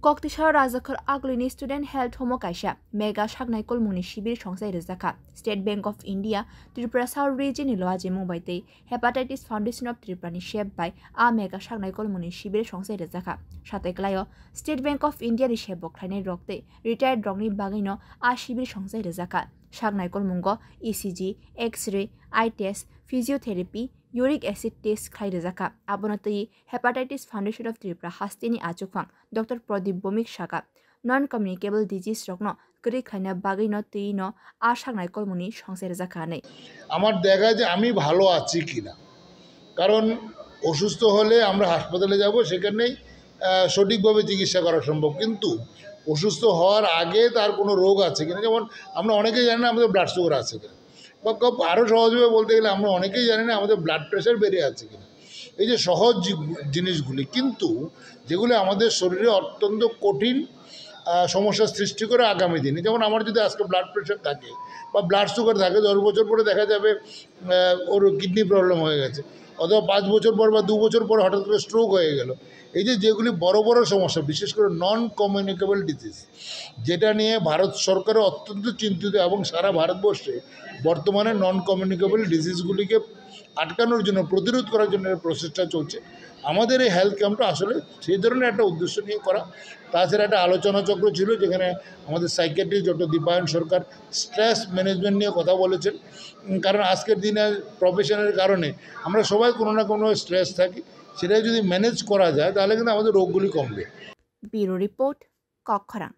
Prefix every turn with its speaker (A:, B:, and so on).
A: Koktisar Razakar Aglini Student Health Homo Kaisha, Mega Shagnaikol Munishibir Chongsai Rizaka, State Bank of India, Tripura South Region Iloaje Mumbai, Hepatitis Foundation of Tripura shaped by A Mega Shagnaikol Munishibir Chongsai Rizaka, Shateklayo, State Bank of India Rishebok Klane Rokte, Retired Rogni Bagino, A Shibir Chongsai Rizaka, Shagnaikol Mungo, ECG, X-ray, eye test, physiotherapy, uric acid test khai rizaka abonatoi hepatitis foundation of Tripura hastini achukfang Dr. Pradip Bomik Shaka non communicable disease rokno kri khaina bagino tuino a sangnai kolmuni songsai rizaka nei
B: আমার দেখা যায় আমি ভালো আছি কিনা কারণ অসুস্থ হলে আমরা হাসপাতালে যাব সেখানেই সঠিকভাবে চিকিৎসা করা সম্ভব কিন্তু অসুস্থ হওয়ার আগে তার কোনো রোগ আছে কিনা যেমন আমরা অনেকেই জানি না আমাদের ব্লাড সুগার আছে কিনা বা আরও সহজভাবে বলতে গেলে আমরা অনেকেই জানি না আমাদের ব্লাড প্রেশার বেড়ে আছে কিনা এই যে সহজ জিনিসগুলি কিন্তু যেগুলো আমাদের শরীরে অত্যন্ত কঠিন সমস্যার সৃষ্টি করে আগামী দিনে যেমন আমার যদি আজকে ব্লাড প্রেশার থাকে বা ব্লাড সুগার থাকে 10 বছর পরে দেখা যাবে ওর কিডনি প্রবলেম হয়ে গেছে অথবা 5 বছর পর বা 2 বছর পর হঠাৎ করে স্ট্রোক হয়ে গেল এই যে যেগুলি বড় বড় সমস্যা বিশেষ করে নন কমিউনিকেবল ডিজিজ যেটা নিয়ে ভারত সরকারও অত্যন্ত চিন্তিত এবং সারা ভারতবর্ষে বর্তমানে নন কমিউনিকেবল ডিজিজগুলিকে আটকানোর জন্য প্রতিরোধ করার জন্য প্রচেষ্টা চলছে আমাদের এই হেলথ ক্যাম্পটা আসলে সেই ধরনের একটা উদ্দেশ্য নিয়ে করা তাছাড়া একটা আলোচনা চক্র ছিল যেখানে আমাদের সাইকিয়াট্রিস্ট ডক্টর দীপায়ন সরকার স্ট্রেস ম্যানেজমেন্ট নিয়ে কথা বলেছেন কারণ আজকের দিনে প্রফেশনের কারণে আমরা সবাই কোনো না কোনো স্ট্রেস থাকি সেটা যদি ম্যানেজ করা যায় তাহলে কিন্তু আমাদের রোগগুলি কমবে।
A: Bureau report কক্ষরাং।